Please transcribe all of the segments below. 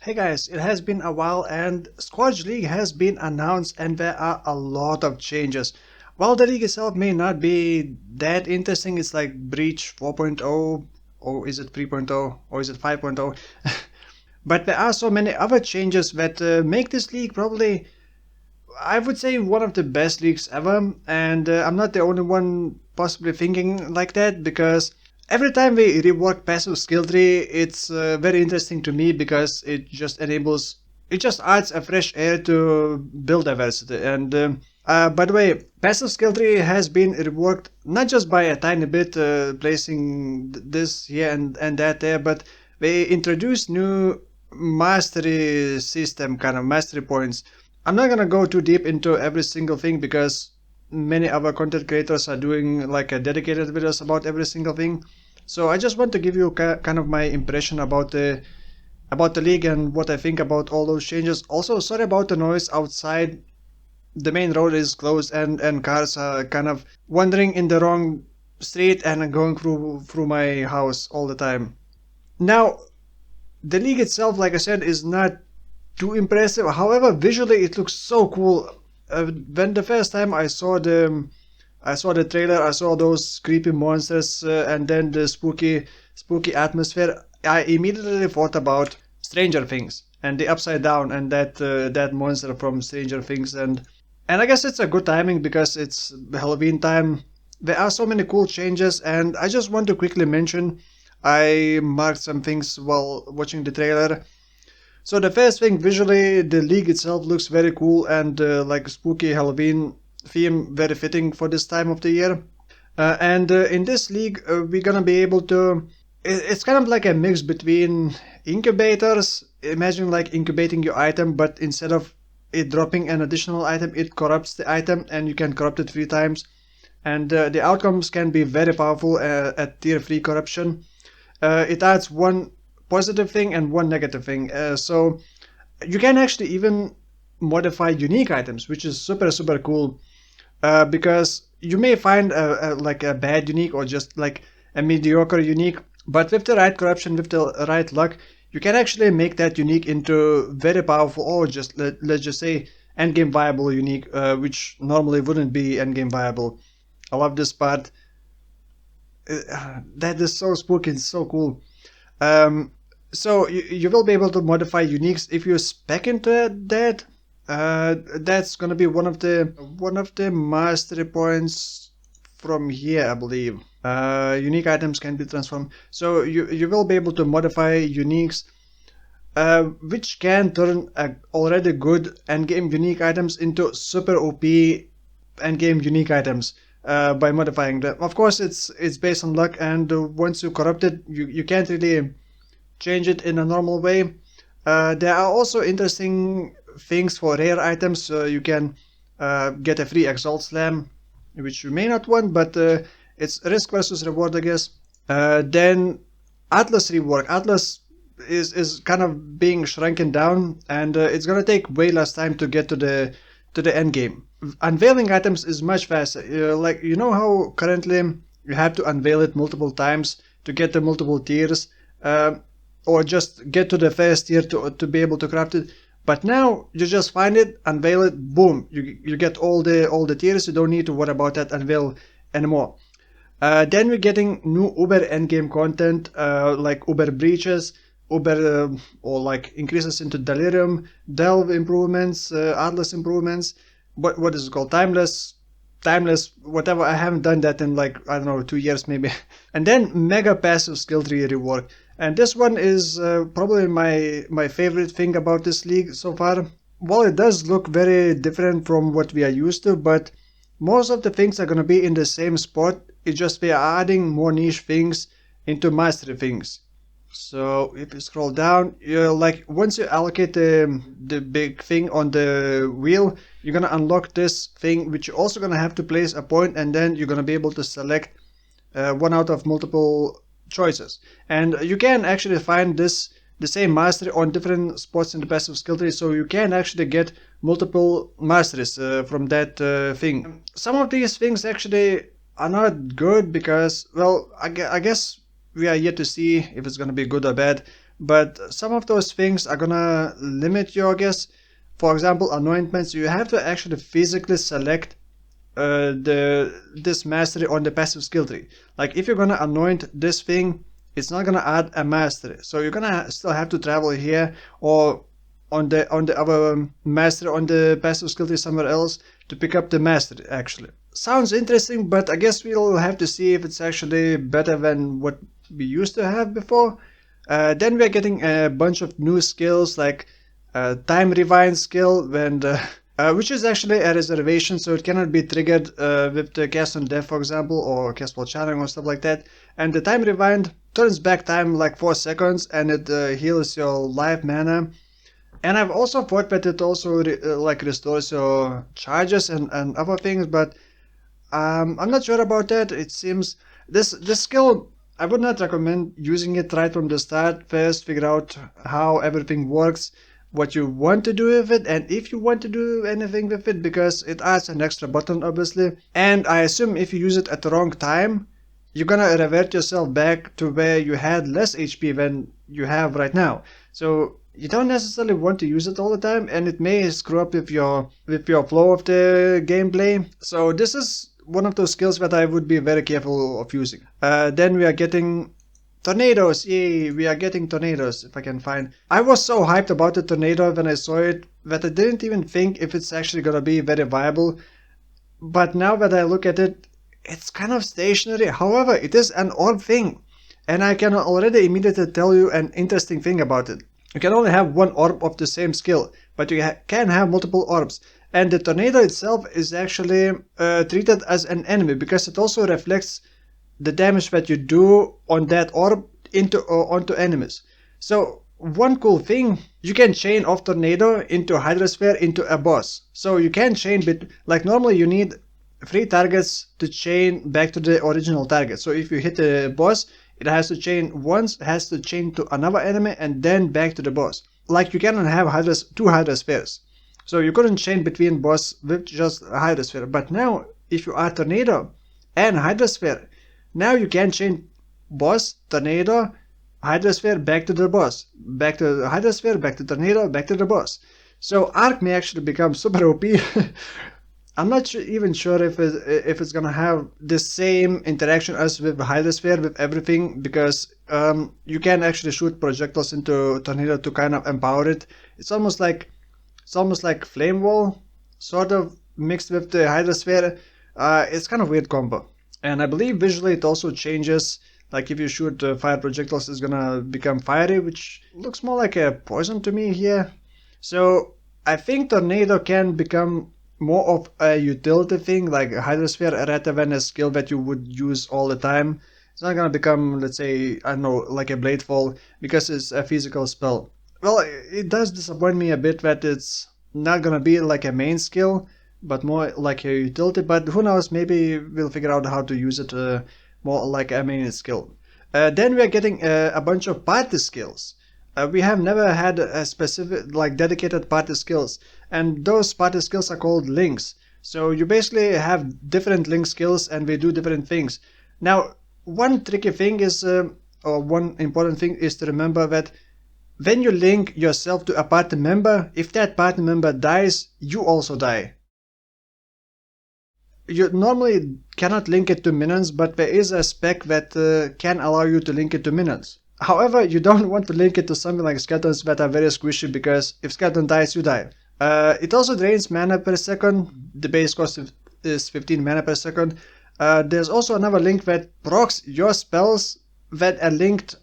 Hey guys, it has been a while and Scourge League has been announced and there are a lot of changes. While the league itself may not be that interesting, it's like Breach 4.0 or is it 3.0 or is it 5.0? But there are so many other changes that make this league probably, I would say, one of the best leagues ever. And I'm not the only one possibly thinking like that because every time we rework passive skill tree, it's very interesting to me because it just adds a fresh air to build diversity. And by the way, passive skill tree has been reworked not just by a tiny bit, placing this here and that there, but they introduced new mastery system, kind of mastery points. I'm not gonna go too deep into every single thing because many other content creators are doing like a dedicated videos about every single thing. So I just want to give you kind of my impression about the league and what I think about all those changes. Also, sorry about the noise outside. The main road is closed and cars are kind of wandering in the wrong street and going through my house all the time. Now, the league itself, like I said, is not too impressive. However, visually it looks so cool. When the first time I saw the trailer, I saw those creepy monsters and then the spooky atmosphere. I immediately thought about Stranger Things and the Upside Down and that monster from Stranger Things, and I guess it's a good timing because it's Halloween time. There are so many cool changes, and I just want to quickly mention I marked some things while watching the trailer. So the first thing, visually, the league itself looks very cool and like a spooky Halloween theme, very fitting for this time of the year. And in this league, we're gonna be able to. It's kind of like a mix between incubators. Imagine like incubating your item, but instead of it dropping an additional item, it corrupts the item, and you can corrupt it 3 times. And the outcomes can be very powerful at tier 3 corruption. It adds one positive thing and one negative thing. So you can actually even modify unique items, which is super cool. Because you may find like a bad unique or just like a mediocre unique, but with the right corruption, with the right luck, you can actually make that unique into very powerful or just let's just say endgame viable unique, which normally wouldn't be endgame viable. I love this part. That is so spooky and so cool. So you will be able to modify uniques if you spec into that. That's gonna be one of the mastery points from here, I believe. Unique items can be transformed, so you will be able to modify uniques, which can turn already good endgame unique items into super OP endgame unique items. By modifying them, of course, it's based on luck, and once you corrupt it, you can't really change it in a normal way. There are also interesting things for rare items. You can get a free Exalt Slam, which you may not want, but it's risk versus reward, I guess. Then Atlas rework. Atlas is kind of being shrunken down, and it's gonna take way less time to get to the end game. Unveiling items is much faster. Like you know how currently you have to unveil it multiple times to get the multiple tiers. Or just get to the first tier to be able to craft it. But now you just find it, unveil it, boom, you get all the tiers. You don't need to worry about that unveil anymore. Then we're getting new Uber endgame content, like Uber breaches, Uber or like increases into Delirium, Delve improvements, Atlas improvements. What is it called? Timeless, whatever. I haven't done that in like, I don't know, 2 years maybe. And then mega passive skill tree rework. And this one is probably my favorite thing about this league so far. Well, it does look very different from what we are used to, but most of the things are going to be in the same spot. It's just we are adding more niche things into mastery things. So if you scroll down, you're like once you allocate the big thing on the wheel, you're gonna unlock this thing, which you're also gonna have to place a point, and then you're gonna be able to select one out of multiple choices. And you can actually find the same mastery on different spots in the passive skill tree, so you can actually get multiple masteries from that thing. Some of these things actually are not good because, well, I guess we are yet to see if it's going to be good or bad. but some of those things are gonna limit you, I guess. For example, anointments, you have to actually physically select the this mastery on the passive skill tree. Like if you're gonna anoint this thing, it's not gonna add a mastery, so you're gonna still have to travel here or on the other mastery on the passive skill tree somewhere else to pick up the mastery. Actually, sounds interesting, but I guess we'll have to see if it's actually better than what we used to have before. Then we're getting a bunch of new skills like time rewind skill when which is actually a reservation, so it cannot be triggered with the cast on death, for example, or cast while channeling or stuff like that. And the time rewind turns back time like 4 seconds, and it heals your life mana. And I've also thought that it also like restores your charges and other things, but I'm not sure about that. It seems this skill, I would not recommend using it right from the start. First, figure out how everything works, what you want to do with it, and if you want to do anything with it, because it adds an extra button, obviously. And I assume if you use it at the wrong time, you're gonna revert yourself back to where you had less HP than you have right now. So you don't necessarily want to use it all the time, and it may screw up with your flow of the gameplay. So this is one of those skills that I would be very careful of using. Then we are getting tornadoes. Yay, we are getting tornadoes, if I can find. I was so hyped about the tornado when I saw it that I didn't even think if it's actually gonna be very viable. But now that I look at it, it's kind of stationary. However, it is an orb thing, and I can already immediately tell you an interesting thing about it. You can only have one orb of the same skill, but you can have multiple orbs. And the tornado itself is actually treated as an enemy because it also reflects the damage that you do on that orb onto enemies. So one cool thing, you can chain off tornado into hydrosphere into a boss. So you can chain like normally you need 3 targets to chain back to the original target. So if you hit the boss, it has to chain once, has to chain to another enemy, and then back to the boss. Like you cannot have two hydrospheres. So you couldn't chain between boss with just a hydrosphere. But now, if you are tornado and hydrosphere, now you can chain boss, tornado, hydrosphere back to the boss, back to the hydrosphere, back to tornado, back to the boss. So arc may actually become super OP. I'm not even sure if it's gonna have the same interaction as with Hydrosphere with everything, because you can actually shoot projectiles into Tornado to kind of empower it. It's almost like Flame Wall, sort of mixed with the Hydrosphere. It's kind of weird combo, and I believe visually it also changes. Like if you shoot fire projectiles, it's gonna become fiery, which looks more like a poison to me here. So I think Tornado can become more of a utility thing, like a hydrosphere, rather than a skill that you would use all the time. It's not gonna become, let's say, I don't know, like a blade fall, because it's a physical spell. Well, it does disappoint me a bit that it's not gonna be like a main skill, but more like a utility. But who knows, maybe we'll figure out how to use it more like a main skill. Then we are getting a bunch of party skills. We have never had a specific, like, dedicated party skills, and those party skills are called links. So you basically have different link skills, and they do different things. Now, one tricky thing is, or one important thing is to remember that when you link yourself to a party member, if that party member dies, you also die. You normally cannot link it to minions, but there is a spec that can allow you to link it to minions. However, you don't want to link it to something like skeletons that are very squishy, because if skeleton dies, you die. It also drains mana per second. The base cost is 15 mana per second. There's also another link that procs your spells that a linked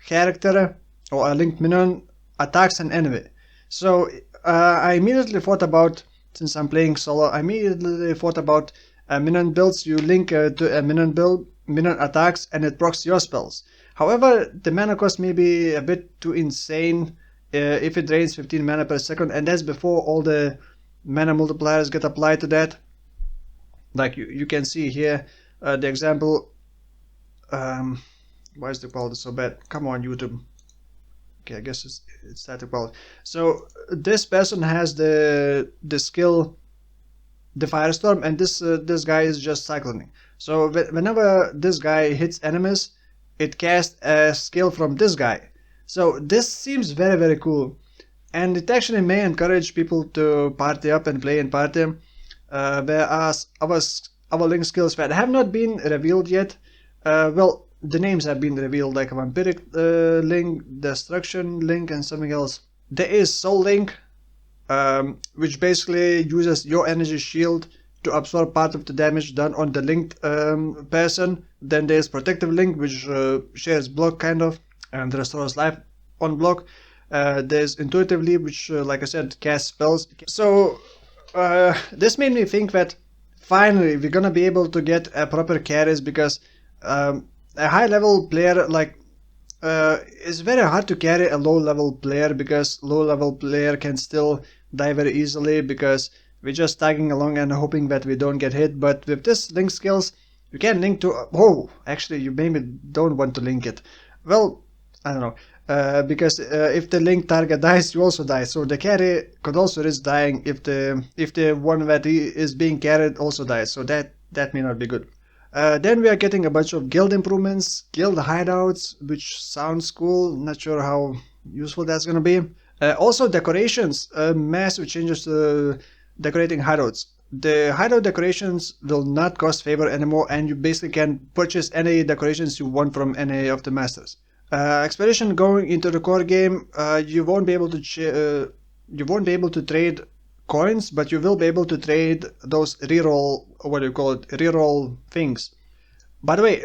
character or a linked minion attacks an enemy. So I immediately thought about, since I'm playing solo, I immediately thought about minion builds. You link to a minion build, minion attacks, and it procs your spells. However, the mana cost may be a bit too insane if it drains 15 mana per second, and that's before all the mana multipliers get applied to that. Like you can see here, the example. Why is the quality so bad? Come on, YouTube. Okay, I guess it's static quality. So this person has the skill, the Firestorm, and this guy is just cycloning. So whenever this guy hits enemies, it casts a skill from this guy. So this seems very, very cool. And it actually may encourage people to party up and play in party. Whereas our link skills that have not been revealed yet, well, the names have been revealed, like a vampiric link, destruction link, and something else. There is soul link, which basically uses your energy shield to absorb part of the damage done on the linked person. Then there's protective link, which shares block kind of and restores life on block. There's intuitive leap, which, like I said, casts spells. So this made me think that finally we're gonna be able to get a proper carries, because a high level player like it's very hard to carry a low level player, because low level player can still die very easily because we're just tagging along and hoping that we don't get hit. But with this link skills, you can link to actually you maybe don't want to link it. Well, I don't know. Because if the link target dies, you also die. So the carry could also risk dying if the one that is being carried also dies. So that may not be good. Then we are getting a bunch of guild improvements, guild hideouts, which sounds cool. Not sure how useful that's gonna be. Also decorations, massive changes to decorating hideouts. The hideout decorations will not cost favor anymore, and you basically can purchase any decorations you want from any of the masters. Expedition going into the core game, you won't be able to trade coins, but you will be able to trade those reroll, what do you call it, reroll things. By the way,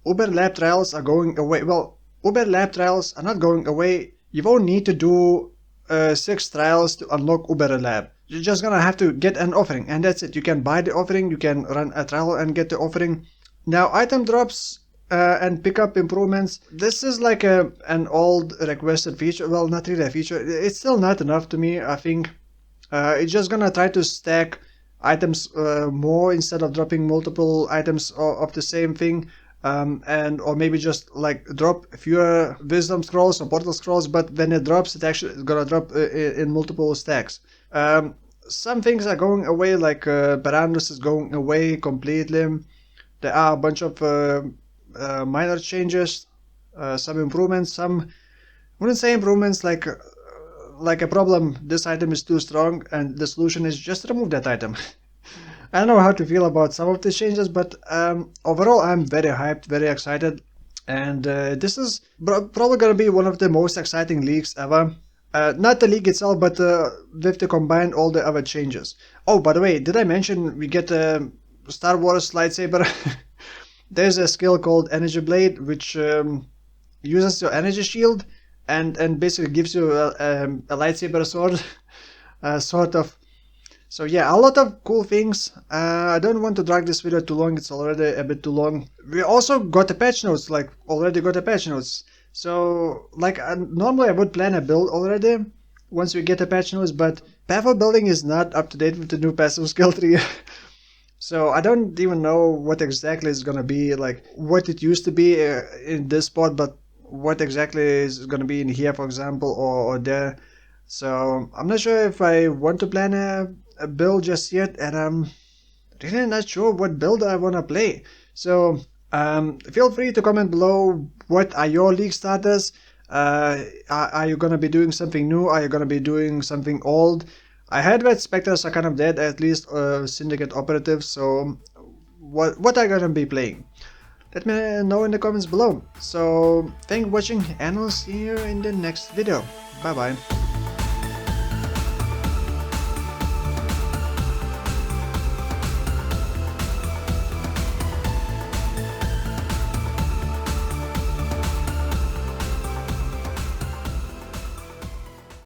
Uber lab trials are going away. Well, Uber lab trials are not going away. You won't need to do 6 trials to unlock Uber lab. You're just gonna have to get an offering, and that's it. You can buy the offering, you can run a trial and get the offering. Now, item drops and pick up improvements. This is like an old requested feature. Well, not really a feature. It's still not enough to me, I think. It's just gonna try to stack items more instead of dropping multiple items of the same thing. Or maybe just like drop fewer wisdom scrolls or portal scrolls, but when it drops, it actually is gonna drop in multiple stacks. Some things are going away, like Barandus is going away completely. There are a bunch of minor changes, some improvements, some, I wouldn't say improvements, like a problem. This item is too strong, and the solution is just remove that item. I don't know how to feel about some of these changes, but overall I'm very hyped, very excited, and this is probably gonna be one of the most exciting leagues ever. Not the league itself, but with the combined all the other changes. Oh, by the way, did I mention we get a Star Wars lightsaber? There's a skill called Energy Blade, which uses your energy shield and basically gives you a lightsaber sword, sort of. So yeah, a lot of cool things. I don't want to drag this video too long, it's already a bit too long. We also got the patch notes, already got the patch notes. So, normally I would plan a build already once we get the patch notes, but path of building is not up to date with the new passive skill tree. So I don't even know what exactly is gonna be, like what it used to be in this spot, but what exactly is gonna be in here, for example, or there. So I'm not sure if I want to plan a build just yet, and I'm really not sure what build I wanna play. So feel free to comment below, what are your league starters? Are you gonna be doing something new? Are you gonna be doing something old? I heard that Spectres are kind of dead, at least Syndicate operatives, so what are you gonna be playing? Let me know in the comments below. So thank you for watching, and I'll see you in the next video. Bye bye.